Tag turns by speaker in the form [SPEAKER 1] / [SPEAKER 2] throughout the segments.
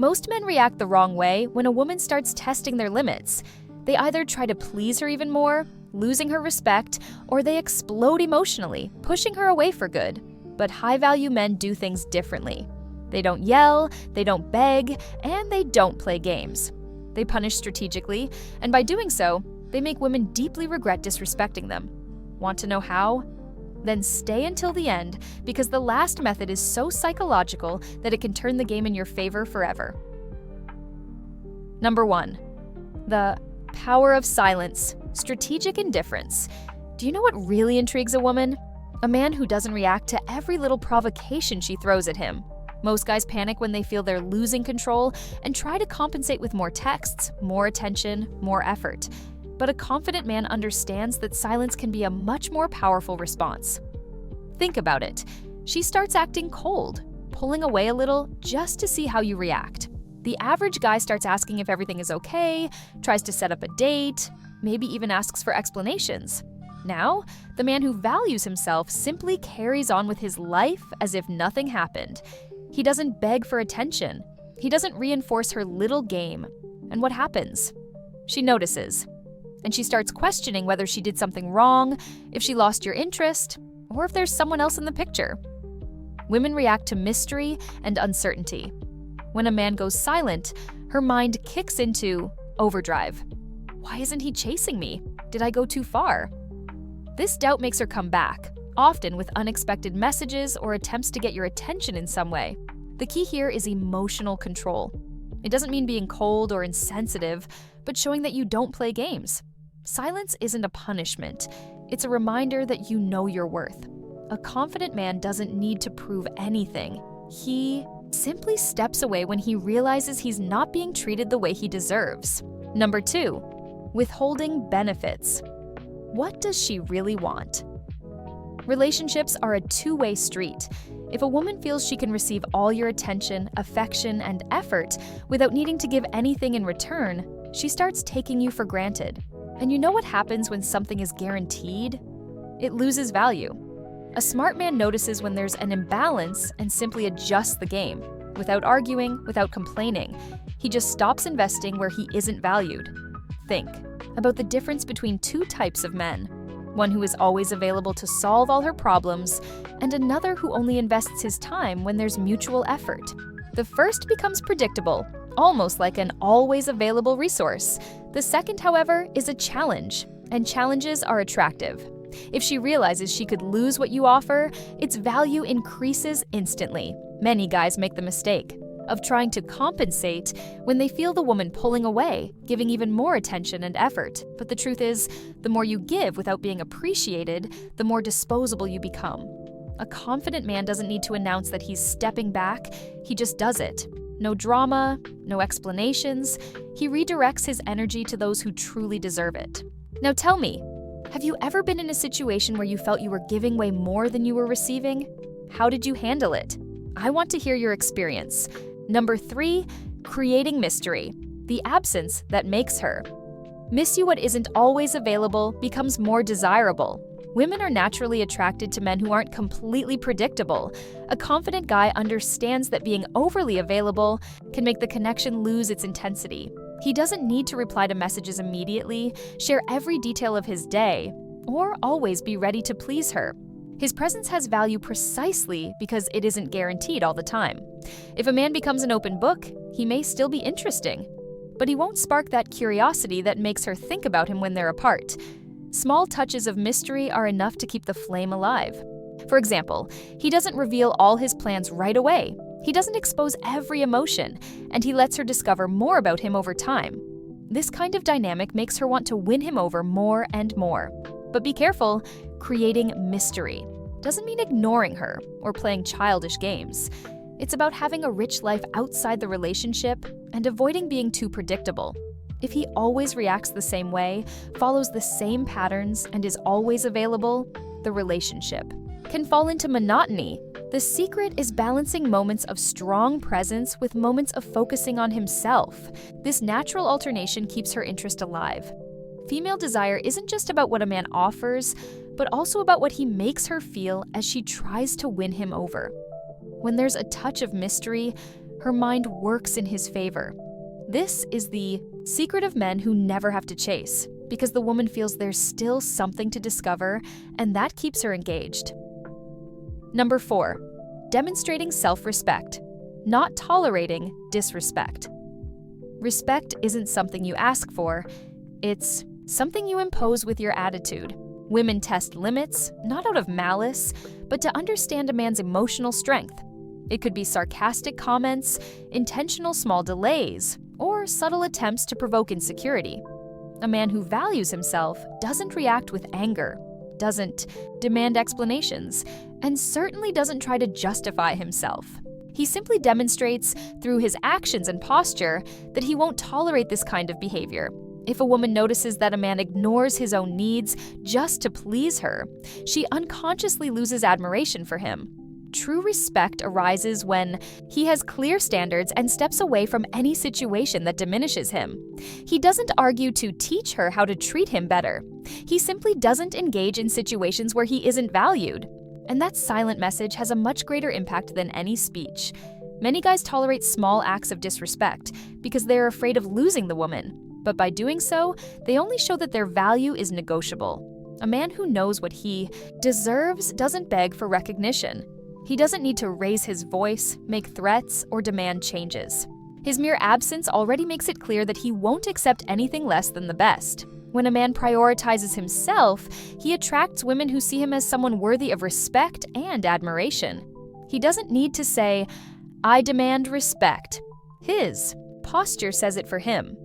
[SPEAKER 1] Most men react the wrong way when a woman starts testing their limits. They either try to please her even more, losing her respect, or they explode emotionally, pushing her away for good. But high-value men do things differently. They don't yell, they don't beg, and they don't play games. They punish strategically, and by doing so, they make women deeply regret disrespecting them. Want to know how? Then stay until the end, because the last method is so psychological that it can turn the game in your favor forever. Number 1. The power of silence, strategic indifference. Do you know what really intrigues a woman? A man who doesn't react to every little provocation she throws at him. Most guys panic when they feel they're losing control and try to compensate with more texts, more attention, more effort. But a confident man understands that silence can be a much more powerful response. Think about it. She starts acting cold, pulling away a little just to see how you react. The average guy starts asking if everything is okay, tries to set up a date, maybe even asks for explanations. Now, the man who values himself simply carries on with his life as if nothing happened. He doesn't beg for attention. He doesn't reinforce her little game. And what happens? She notices. And she starts questioning whether she did something wrong, if she lost your interest, or if there's someone else in the picture. Women react to mystery and uncertainty. When a man goes silent, her mind kicks into overdrive. Why isn't he chasing me? Did I go too far? This doubt makes her come back, often with unexpected messages or attempts to get your attention in some way. The key here is emotional control. It doesn't mean being cold or insensitive, but showing that you don't play games. Silence isn't a punishment. It's a reminder that you know your worth. A confident man doesn't need to prove anything. He simply steps away when he realizes he's not being treated the way he deserves. Number 2, withholding benefits. What does she really want? Relationships are a two-way street. If a woman feels she can receive all your attention, affection, and effort without needing to give anything in return, she starts taking you for granted. And you know what happens when something is guaranteed? It loses value. A smart man notices when there's an imbalance and simply adjusts the game, without arguing, without complaining. He just stops investing where he isn't valued. Think about the difference between two types of men. One who is always available to solve all her problems, and another who only invests his time when there's mutual effort. The first becomes predictable, almost like an always available resource. The second, however, is a challenge, and challenges are attractive. If she realizes she could lose what you offer, its value increases instantly. Many guys make the mistake of trying to compensate when they feel the woman pulling away, giving even more attention and effort. But the truth is, the more you give without being appreciated, the more disposable you become. A confident man doesn't need to announce that he's stepping back, he just does it. No drama, no explanations. He redirects his energy to those who truly deserve it. Now tell me, have you ever been in a situation where you felt you were giving way more than you were receiving? How did you handle it? I want to hear your experience. Number 3, creating mystery, the absence that makes her. Miss you what isn't always available becomes more desirable. Women are naturally attracted to men who aren't completely predictable. A confident guy understands that being overly available can make the connection lose its intensity. He doesn't need to reply to messages immediately, share every detail of his day, or always be ready to please her. His presence has value precisely because it isn't guaranteed all the time. If a man becomes an open book, he may still be interesting, but he won't spark that curiosity that makes her think about him when they're apart. Small touches of mystery are enough to keep the flame alive. For example, he doesn't reveal all his plans right away. He doesn't expose every emotion, and he lets her discover more about him over time. This kind of dynamic makes her want to win him over more and more. But be careful, creating mystery doesn't mean ignoring her or playing childish games. It's about having a rich life outside the relationship and avoiding being too predictable. If he always reacts the same way, follows the same patterns, and is always available, the relationship can fall into monotony. The secret is balancing moments of strong presence with moments of focusing on himself. This natural alternation keeps her interest alive. Female desire isn't just about what a man offers, but also about what he makes her feel as she tries to win him over. When there's a touch of mystery, Her mind works in his favor. This is the secret of men who never have to chase, because the woman feels there's still something to discover, and that keeps her engaged. Number 4, demonstrating self-respect, not tolerating disrespect. Respect isn't something you ask for, it's something you impose with your attitude. Women test limits, not out of malice, but to understand a man's emotional strength. It could be sarcastic comments, intentional small delays, or subtle attempts to provoke insecurity. A man who values himself doesn't react with anger, doesn't demand explanations, and certainly doesn't try to justify himself. He simply demonstrates through his actions and posture that he won't tolerate this kind of behavior. If a woman notices that a man ignores his own needs just to please her, she unconsciously loses admiration for him. True respect arises when he has clear standards and steps away from any situation that diminishes him. He doesn't argue to teach her how to treat him better. He simply doesn't engage in situations where he isn't valued. And that silent message has a much greater impact than any speech. Many guys tolerate small acts of disrespect because they're afraid of losing the woman. But by doing so, they only show that their value is negotiable. A man who knows what he deserves doesn't beg for recognition. He doesn't need to raise his voice, make threats, or demand changes. His mere absence already makes it clear that he won't accept anything less than the best. When a man prioritizes himself, he attracts women who see him as someone worthy of respect and admiration. He doesn't need to say, "I demand respect." His posture says it for him.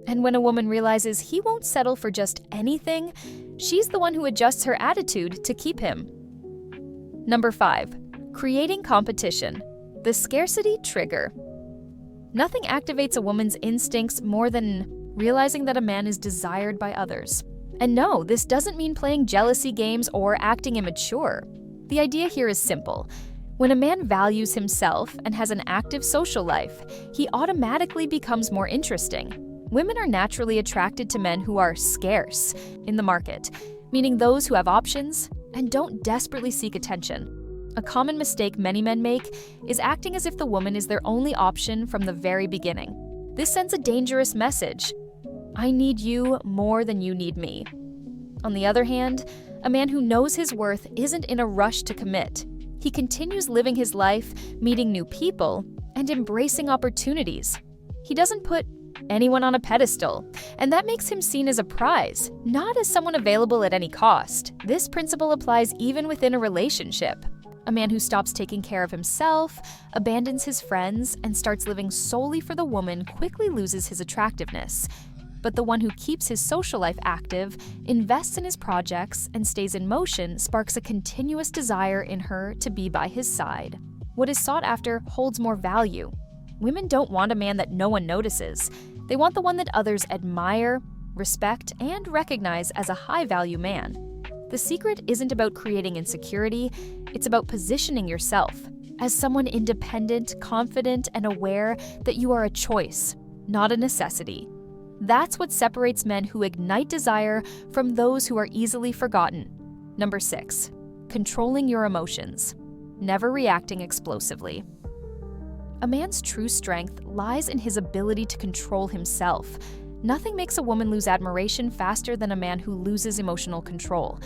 [SPEAKER 1] And when a woman realizes he won't settle for just anything, she's the one who adjusts her attitude to keep him. Number 5, creating competition, the scarcity trigger. Nothing activates a woman's instincts more than realizing that a man is desired by others. And no, this doesn't mean playing jealousy games or acting immature. The idea here is simple. When a man values himself and has an active social life, he automatically becomes more interesting. Women are naturally attracted to men who are scarce in the market, meaning those who have options and don't desperately seek attention. A common mistake many men make is acting as if the woman is their only option from the very beginning. This sends a dangerous message. I need you more than you need me. On the other hand, a man who knows his worth isn't in a rush to commit. He continues living his life, meeting new people, and embracing opportunities. He doesn't put anyone on a pedestal, and that makes him seen as a prize, not as someone available at any cost. This principle applies even within a relationship. A man who stops taking care of himself, abandons his friends, and starts living solely for the woman quickly loses his attractiveness. But the one who keeps his social life active, invests in his projects, and stays in motion sparks a continuous desire in her to be by his side. What is sought after holds more value. Women don't want a man that no one notices. They want the one that others admire, respect, and recognize as a high-value man. The secret isn't about creating insecurity, it's about positioning yourself as someone independent, confident, and aware that you are a choice, not a necessity. That's what separates men who ignite desire from those who are easily forgotten. Number 6, controlling your emotions, never reacting explosively. A man's true strength lies in his ability to control himself. Nothing makes a woman lose admiration faster than a man who loses emotional control.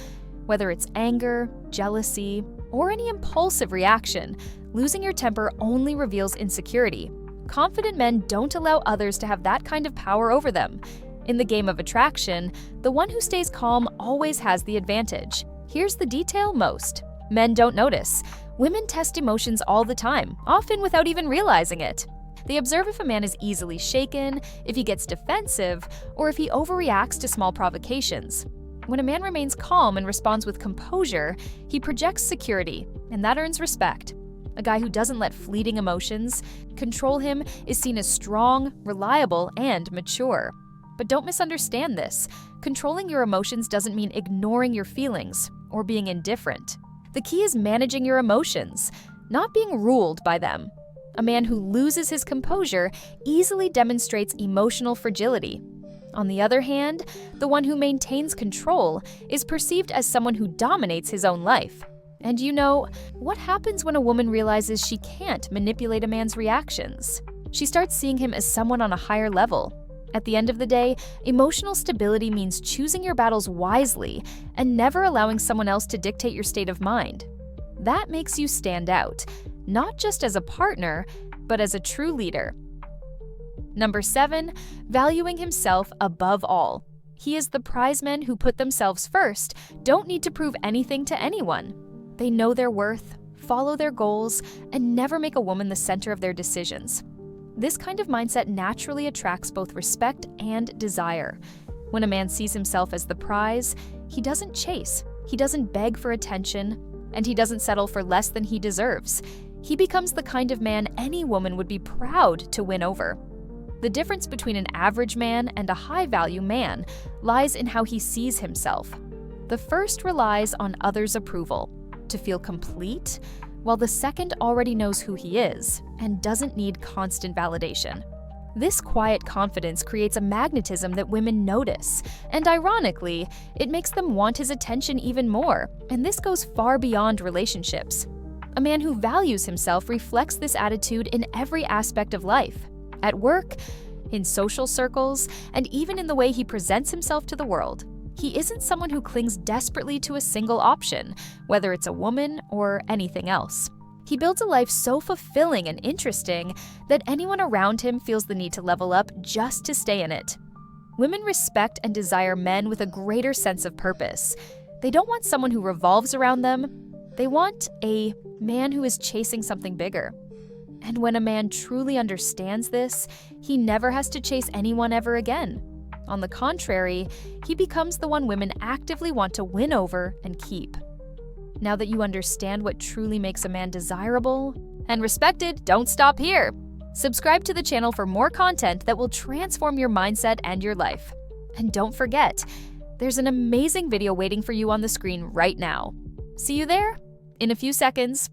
[SPEAKER 1] Whether it's anger, jealousy, or any impulsive reaction, losing your temper only reveals insecurity. Confident men don't allow others to have that kind of power over them. In the game of attraction, the one who stays calm always has the advantage. Here's the detail most men don't notice. Women test emotions all the time, often without even realizing it. They observe if a man is easily shaken, if he gets defensive, or if he overreacts to small provocations. When a man remains calm and responds with composure, he projects security, and that earns respect. A guy who doesn't let fleeting emotions control him is seen as strong, reliable, and mature. But don't misunderstand this. Controlling your emotions doesn't mean ignoring your feelings or being indifferent. The key is managing your emotions, not being ruled by them. A man who loses his composure easily demonstrates emotional fragility. On the other hand, the one who maintains control is perceived as someone who dominates his own life. And you know, what happens when a woman realizes she can't manipulate a man's reactions? She starts seeing him as someone on a higher level. At the end of the day, emotional stability means choosing your battles wisely and never allowing someone else to dictate your state of mind. That makes you stand out, not just as a partner, but as a true leader. Number 7, valuing himself above all. He is the prize men who put themselves first, don't need to prove anything to anyone. They know their worth, follow their goals, and never make a woman the center of their decisions. This kind of mindset naturally attracts both respect and desire. When a man sees himself as the prize, he doesn't chase, he doesn't beg for attention, and he doesn't settle for less than he deserves. He becomes the kind of man any woman would be proud to win over. The difference between an average man and a high-value man lies in how he sees himself. The first relies on others' approval to feel complete, while the second already knows who he is and doesn't need constant validation. This quiet confidence creates a magnetism that women notice, and ironically, it makes them want his attention even more, and this goes far beyond relationships. A man who values himself reflects this attitude in every aspect of life, at work, in social circles, and even in the way he presents himself to the world. He isn't someone who clings desperately to a single option, whether it's a woman or anything else. He builds a life so fulfilling and interesting that anyone around him feels the need to level up just to stay in it. Women respect and desire men with a greater sense of purpose. They don't want someone who revolves around them. They want a man who is chasing something bigger. And when a man truly understands this, he never has to chase anyone ever again. On the contrary, he becomes the one women actively want to win over and keep. Now that you understand what truly makes a man desirable and respected, don't stop here. Subscribe to the channel for more content that will transform your mindset and your life. And don't forget, there's an amazing video waiting for you on the screen right now. See you there in a few seconds.